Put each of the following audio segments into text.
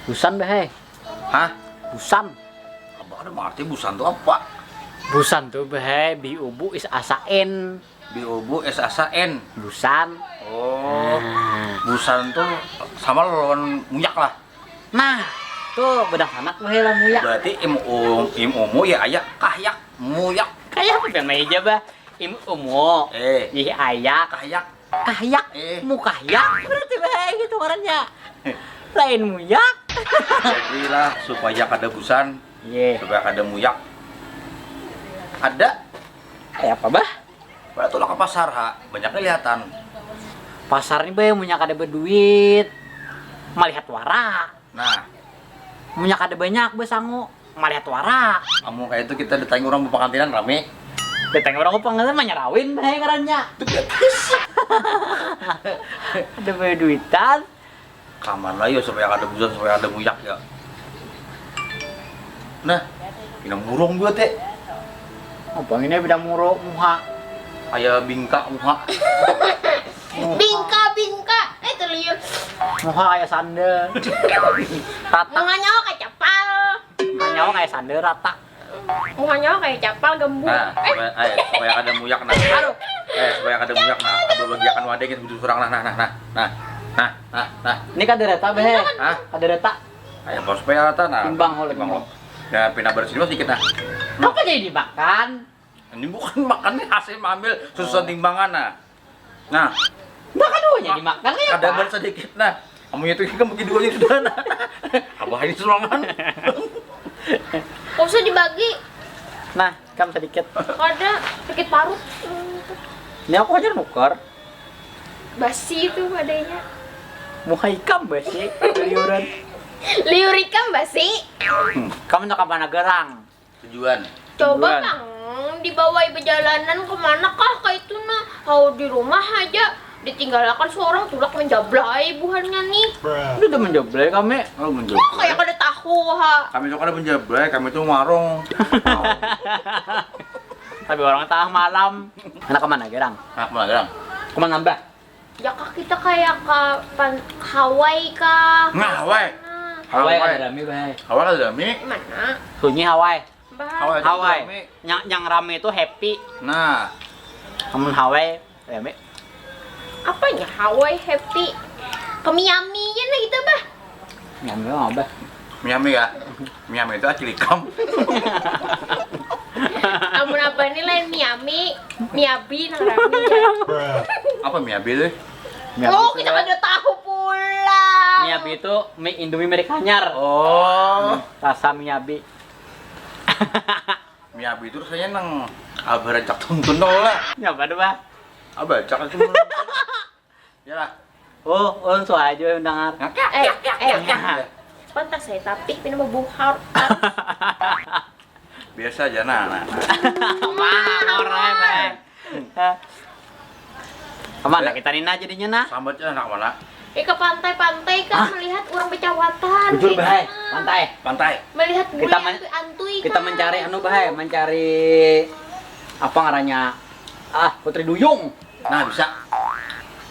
Busan bahai. Hah? Busan. Abah ada arti busan tuh apa? Busan tuh bahai bi ubu is asain. Biobu SASN. Busan. Oh, Nah, busan tuh sama lawan muyak lah. nah tuh bedak anak bahai lah muyak. Berarti imu ya ayak kahyak muyak. Kayak apa yang meja bah? Im umo. Ih ayak. Kahyak. Kahyak. Mu kahyak. Berarti bahai gitu orangnya. Lain muyak. Jadilah supaya kada busan, Iya. supaya kada muyak. Ada. Kayak apa bah? Pada tolak ke pasar ha, banyak kelihatan. Pasar ini bah munyak ada berduit. Melihat wara. Nah, Munyak ada banyak bah sangu. Melihat wara. kamu kayak itu kita ditanya orang berpengantinan rame. Datang orang pengen mah nyarawin bah ngarannya. Ada berduitan. Kaman lah ya supaya kada busan, supaya ada muyak ya. Nah, ini murung juga teh. Apa ini beda muro muha. Kayak bingka muha. Bingka, itu liur. Muha kayak sandal. Rata. Mukanya kayak capal. Nyawa kayak sandal rata. Mukanya kayak capal gembul. Nah, supaya ada muyak nah. Aduh. Supaya ada muyak nah. Ada bagiakan wadah kita butuh surang nah. Ini kan dereta bah. Hah? Ada reta. Ayo bos supaya rata nah. Timbang oleh Timbang lo. Ya pindah bersih sedikit nah. Apa jadi dimakan? Ini bukan makan nih hasil ambil susuan timbangan nah. Nah, Makan duanya dimakan kayak ada apa? ber sedikit nah. Kamu itu kan begitu aja sudah nah. Abah ini surangan. Gak usah dibagi. Nah, kam sedikit. Ada sakit parut. Ini aku aja nukar. Basi itu adanya. Muha ikam bah sih. Liuran. Liur ikan basi. Kamu nak kapan gerang? Tujuan. Coba Bulan. Kang, dibawa perjalanan kemana kah kayak itu nah? Kalau di rumah aja ditinggalkan seorang tulak menjablay buhannya nih. Udah udah menjoblay kami. Oh, Oh, menjawab. kayak kada tahu ha. Kami itu kan ada penjablay, kami itu warung. Tapi orang tengah malam. Anak kemana gerang? Nah, kemana gerang? Kemana nambah? Ya kah kita kayak ke Hawaii kah? Nah, Hawaii. Nah, Hawaii kan ada rame bah. Hawaii ada dami. mana? Sunyi Hawaii. Hawaii. Bah, Hawaii. rame. Yang rame itu happy. Nah, Kamu Hawaii rame. apanya Hawaii happy? Ke Miami ya nah kita bah. Nyampe apa? Miami ya. Miami itu acilikam. Amun apa ini lain Miami, Miabi nang rame ya. Apa Miami itu? Oh, kita kada tahu pula. Miyabi itu mie Indomie merek anyar. Oh, Rasa Miyabi. Miami itu rasanya nang abah cak tuntun dong lah. Nyapa tuh, Bah? Abah cak itu. Ya lah. Oh, so aja yang dengar. Pantas saya tapi pindah buhar. Biasa aja nah. Mana orangnya, Bang? Kemana kita Nina jadinya nah? Sambat aja anak mana? Ke pantai-pantai kan Hah? melihat orang pecawatan. Jujur, Bah. Pantai. Pantai. Melihat bule Kita men- antui Kita kan. mencari anu, Bah, mencari apa ngarannya? Putri Duyung. Nah, bisa.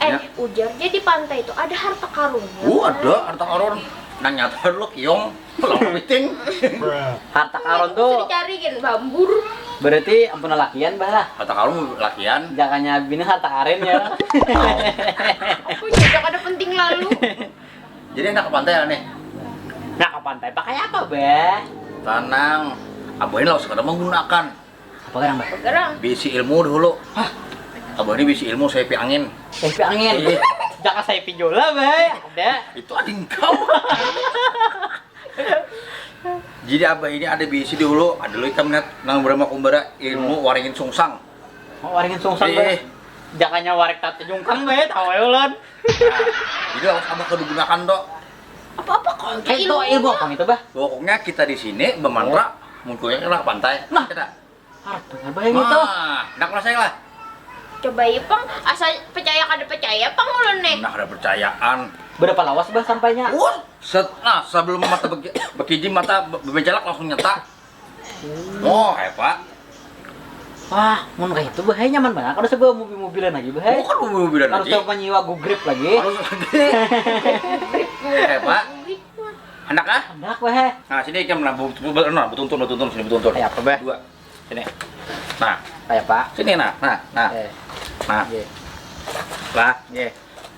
Ya. Ujarnya di pantai itu ada harta karunnya. Ada harta karun. Nang nyata lu kiong. Lalu meeting. Harta karun Bisa tuh dicariin bambur. berarti ampun lakian, Bah. Harta karun lakian. Jangannya bini harta karen ya. Aku juga ada penting lalu. Jadi enak ke pantai lah nih. Nah, ke pantai pakai apa, Bah? Tenang. Abah ini langsung sekarang menggunakan Apa kan, Bah? Gerang. bisi ilmu dulu. Hah? Abah ini bisi ilmu saya angin. Sepi angin. Iya. Jangan saya pinjola, Bah. Ada. Itu ading kau. Jadi abah ini ada bisi dulu, ada lu kita melihat nang berama kumbara ilmu waringin sungsang. Mau waringin sungsang, Bah. Eh. Jangannya warik tata jungkang, Bah. Tahu ya, Ulun. Nah, jadi harus abah kudu gunakan dok. Apa-apa kok Itu ilmu apa itu, Bah? Pokoknya kita di sini bermantra, munculnya kena ke pantai. Nah. Kita. Harap dengar, Bah, yang itu. Nak saya lah. Coba ya pang asal percaya kada percaya pang ulun nih. Nah ada percayaan. Berapa lawas, Bah, sampainya? Nah sebelum mata bekiji mata bebejalak langsung nyata. Oh hebat. Wah, mau kayak itu, Bah. Nyaman banget. Kalau sebuah mobil-mobilan lagi, Bah. Bukan mobil-mobilan Harus lagi. coba nyewa Go Grip lagi. Harus lagi. Hebat. Hendak ah? Hendak bae. Nah, sini Ikam lah, betuntun sini betuntun. Kayak apa, Bah? Dua. Sini. Nah, Kayak Pak. sini nah. Nah. Nggih. Lah. Nggih.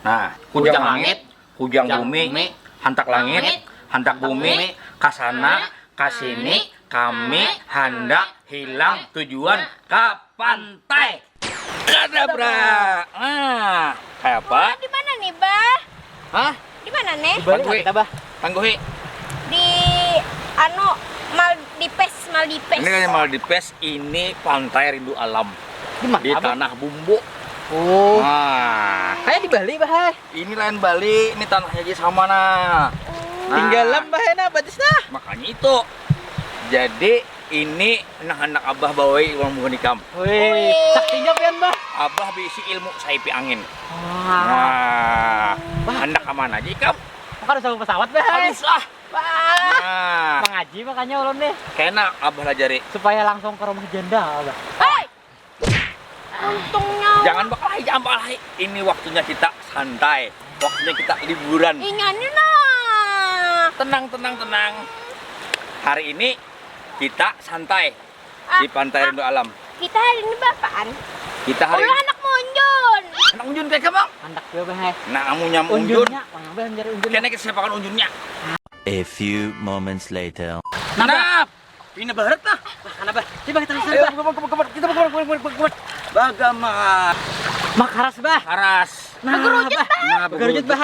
Nah, Hujang hujang langit, langit, hujang hujang bumi, bumi, hantak langit, langit, hantak bumi, kasana, kasini, kami hendak hilang tujuan ke pantai. Kadabra. Nah, kayak apa? Di mana nih, Bah? Hah? Di mana nih? Balik Tangguhi. kita, Bah. Tangguhi. Di Maldipes. Ini kan Maldipes, ini pantai rindu alam Di mana, di Bah? tanah bumbu. Oh. Nah, Kayak di Bali, Bah. ini lain Bali, ini tanahnya aja sama nah. Nah, Tinggalan Bah na batisna. makanya itu. Jadi ini anak-anak abah bawai uang bukan ikam. Wih, saktinya pian, Bah. Abah bisi ilmu saipi angin. Wah. Nah, hendak kemana aja ikam? Maka harus pesawat, Bah. Harus ah. Bah. Nah, Mengaji makanya ulun nih kena abah lajari. supaya langsung ke rumah janda, Bah. Hei! Untungnya. Jangan jangan bakal. Ini waktunya kita santai. Waktunya kita liburan. Inganin nah. Tenang. Hari ini kita santai di pantai rindu alam. Kita hari ini bapaan. Kita hari Ulah anak munjun. anak unjun kayak bang. Hendak juga, Bah. Nah, kamu nyam unjun. Unjunnya, mana Bah mencari unjun? Kena kita siapakan unjunnya. A few moments later. Nah, ini barat lah. Mana, Bah? Coba kita lihat, Ayo, Bah. kita kemar. Bagaimana? Makaras, Bah. Karas. Nah, Bagerujut, Bah. Nah, Bagerujut, Bah.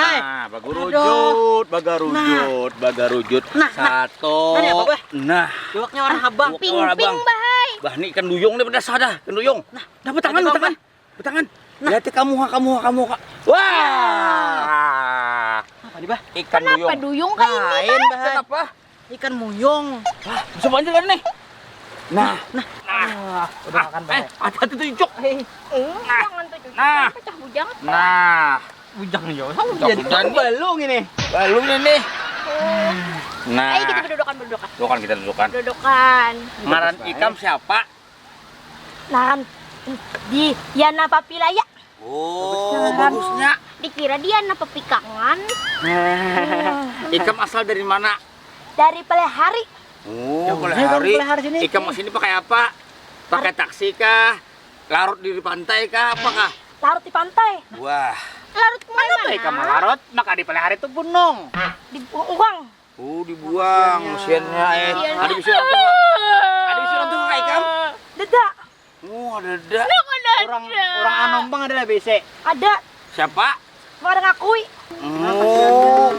Nah, bagarujut. Nah. Satu. Nah, ini apa, Bah? Nah, Juaknya orang Habang. Juak. Ping-ping, Bahai. bah ini ikan duyung nih pada sada, ikan duyung. Nah, betangan. Lihat kamu. Wah. Apa nih, Bah? Ikan Kenapa duyung. duyung kayak ini, Lain, Bah? Bah. Kenapa? Ikan muyung. Bisa banjir kan nih? Nah, Udah makan, Bah. hati-hati tuh Icuk. Jangan tuh cucu. Nah. Pecah bujang. Nah, Bujang yo. Bujang. Jadi balung ini. balung nih. Nah, Ayo kita berdoakan. dudukan. Berdoakan. Ngaran ikam siapa? Nah, di Yana Papilaya. Oh, bagusnya. Dikira dia Yana Pepikangan. Ikam asal dari mana? Dari Pelehari. Oh, Jauh banget hari. Pelehari sini. Ikam sini pakai apa? Pakai taksi kah? Larut di pantai kah? Apakah? Larut di pantai. Wah. Larut kemana? Ikam larut, maka di pelihara itu gunung. Di uang. Oh, dibuang mesinnya. Mesinnya. Ada bisa nonton. Ada bisa nonton kak Ikam? Deda. Oh, ada. Orang Anombang adalah BC. Ada. Siapa? Mau ada ngakui. Oh.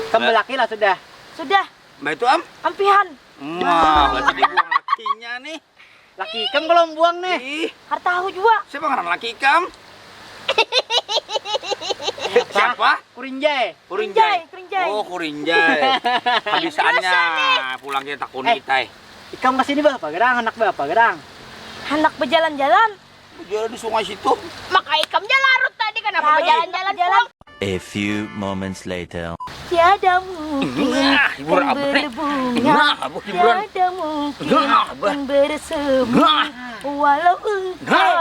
Kembelaki lah sudah. Sudah. Mbak itu Am? Ampihan. Wah, berarti dibuang lakinya nih. Laki Ikam kalau buang nih. Ih, Hartahu juga. siapa ngaran laki Ikam? Siapa? Kurinjai. Kurinjai. Oh, Kurinjai. Habisannya pulang kita takuni kita. Ikam kesini Bah, Pagerang, anak Bah, Pagerang. Hendak berjalan-jalan. Jalan di sungai situ. Maka ikamnya larut tadi. Kenapa berjalan-jalan? A few moments later. Tiada mungkin Nah, hiburan apa nih? berbunga. Nah, apa hiburan? Tiada mungkin Nah, apa? bersemu. Nah. Walau engkau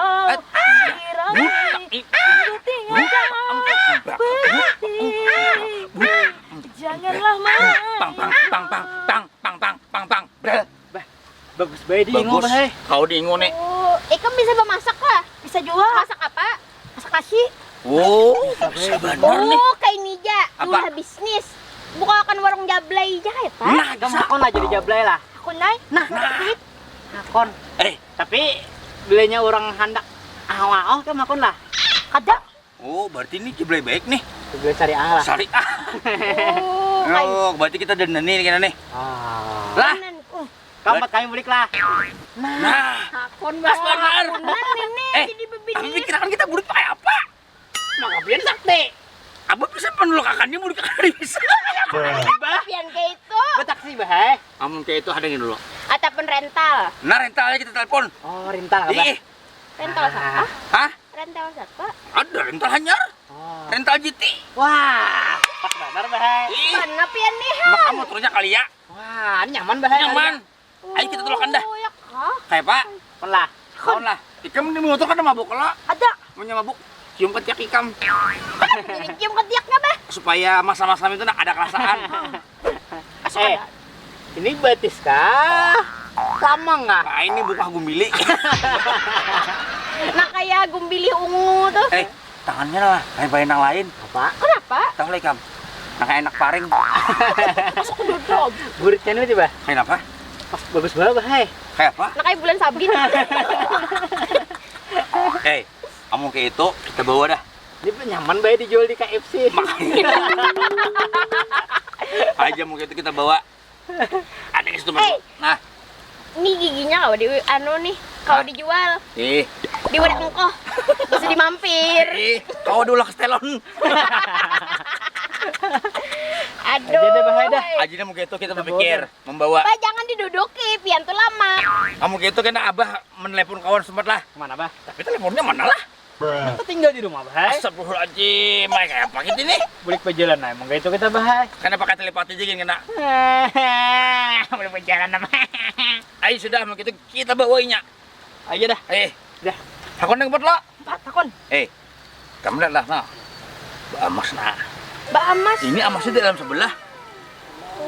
diramai tinggalkan berhenti. Janganlah Pang. Bagus baik di Ingo Bagus. Bah. Kau di Ingo nih. Oh, Ikam bisa memasak lah. Bisa juga. Masak apa? Masak nasi. Oh, bisa benar nih. Oh, kayak Nija. Apa? Ulah bisnis. Bukakan warung jablay aja ya, Pak. Nah, Ikam akon lah jadi jablay lah. Aku naik. Nah, Akon. Tapi belinya orang handak awal kan akon lah. ada. Oh, berarti ini jeblay baik nih. Beli syariah lah. Syariah. Oh, kayak Oh, berarti kita dandan nih kena nih. Ah. Lah. Kamat kami balik lah. Nah, Akon Mas benar. ini jadi tapi begini. pikiran kita burik kayak apa? Maka pian sakti. Abah bisa penolakannya burik kayak bisa. Pian kayak itu. Betaksi Bah. Amun kayak itu hadengin dulu. Ataupun rental. Nah, rentalnya kita telepon. Oh, rintal Bah. Ih, Rental siapa? hah? Rental siapa? Ada rental hanyar, Oh. rental GT. Wah, pas benar Bah. Ih, Mana pian nih? maka motornya kali ya. Wah, nyaman Bah. Nyaman. Ayo kita tolongkan dah. Oh, ya kah? Kayak Pak. Kon lah. Kawan lah. Ikam di motor kan ada mabuk kalau Ada. punya mabuk. Cium ketiak ikam Jadi cium ketiaknya, Bah. supaya masa-masa itu ada kerasaan. Ini batis kah? Lama nggak? Nah, ini bukan gumbili. Nah kayak gumbili ungu tuh. Tangannya lah, lain-lain yang lain. Apa? Kenapa? Tahu lagi kam? Nah, kayak enak paring. Masuk ke dodom. Guritnya nih coba. Kayak apa? Bagus banget, Hai. Kayak apa? Nah kayak bulan sabit. Kamu kayak itu kita bawa dah. Ini nyaman banget dijual di KFC. Makanya. Aja mau itu kita bawa. Ada yang situ. Nah, Ini giginya kalau di nih kalau Hah? dijual di wadah engkoh bisa dimampir. kau dulu ke stelon. Aduh. Aja deh, Bah, dah. Ajinya mau gitu kita berpikir membawa. Bah, jangan diduduki, pian tuh lama. Kamu gitu kan abah menelepon kawan sempat lah. Kemana, Bah? Tapi teleponnya mana lah? Kita tinggal di rumah, Bah. Astagfirullahaladzim, kayak apa gitu nih? Balik pejalan, nah. Emang itu kita, Bah. Karena pakai telepati aja gini kena. Balik pejalan, nama. Ayo sudah mau gitu kita bawainya. Aja dah. Dah. Takon yang buat lo. Takon. Kamu lihat lah, nah. Mbak Amas nah. Mbak Amas. Ini Amasnya di dalam sebelah.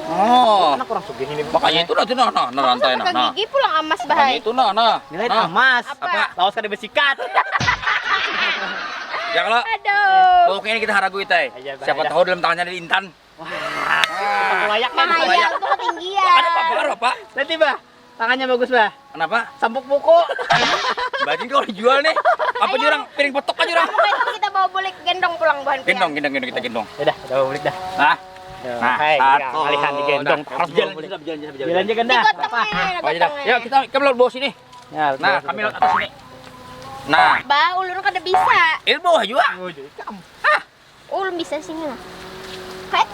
Oh, Anak orang sugih ini. makanya itu nanti nah rantai nah. Pegang gigi pulang Amas Makanya bahaya. itu nah. Nilai emas. Apa? Laos kada bersikat. Ya kalau Aduh. pokoknya kita haragu itu. Aja, Bah, Siapa aja. tahu dalam tangannya ada Intan. Wah, layak kan? Bahaya tuh ketinggian. Ada apa Pak? Nanti, Bah. Tangannya bagus, Bah. Kenapa? Sampuk buku. Bajing kalau dijual nih. Apa Ayo. jurang? Piring petok aja jurang. Pokoknya itu kita bawa boleh gendong pulang bahan pian. Gendong kita gendong. Ya dah, udah balik dah. Nah, Hai, satu. alihan digendong. Nah, Harus jalan jalan. jalan. Jalan aja dah. Digotongin, Oh, iya dah. Yuk kita lewat bawah sini. Ya, Nah, kami lewat atas sini. Nah, Bah, ulun kada bisa. ini bawah juga. Ulun bisa sini lah. Hai.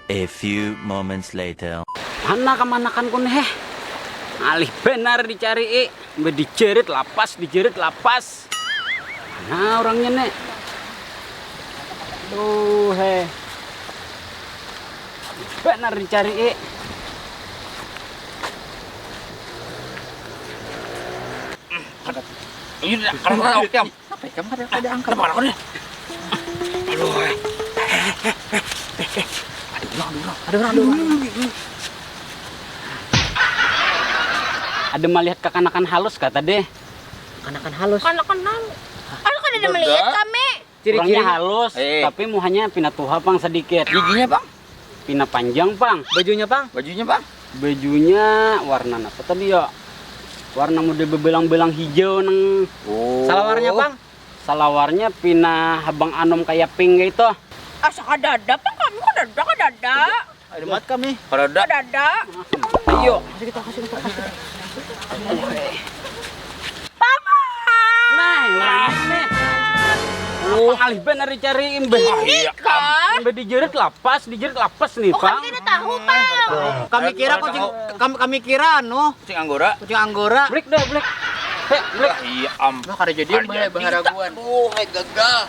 A few moments later. Mana kemanakan kun heh? Alih benar dicari, dijerit lapas. Mana orangnya nek? Tuh heh. Benar dicari. Ini dah. Karena oke. Apa kamu ada angkat mana kau ni? Aduh. Ada orang. Ada melihat kekanakan halus kata deh. Kanakan halus. Anak-anak. Anak kada ada melihat kami. Orangnya halus, Eh. tapi muhanya pina tuha pang sedikit. Giginya bang, Pina panjang pang. Bajunya, Bang. bajunya bang. Bajunya warna apa tadi ya? Warna model bebelang-belang hijau nang Oh. Salawarnya, Bang. salawarnya pina habang anom kayak pink gitu. Asa kadada pa kami kadada. Ada mat kami. Kalau ada, Kadada. Ayo. Nah, orangnya nih. Lu alih benar dicariin be. Ini kan. Be dijerit lapas nih, Oh, Pang. kami tidak tahu, Bang. Kami kira kucing kami kira kucing anggora. kucing anggora. Break dah, break. Heh, break. Iya am. Nah, kada jadian baharaguan. Aduh, gagal.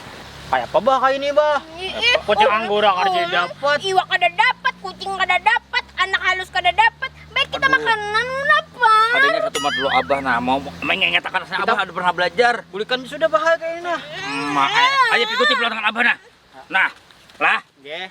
Kayak apa, Bah, kayak ini, Bah? Ih, Kucing anggora kada jadi dapat. Iwa kada dapat, kucing kada dapat, anak halus kada dapat. Baik kita makanan apa? Adanya satu mat dulu abah nah mau mengatakan abah ada pernah belajar. Kulikan sudah bahaya kayak ini. Ayo ikuti pulang dengan abah nah. Nah, lah. Nggih.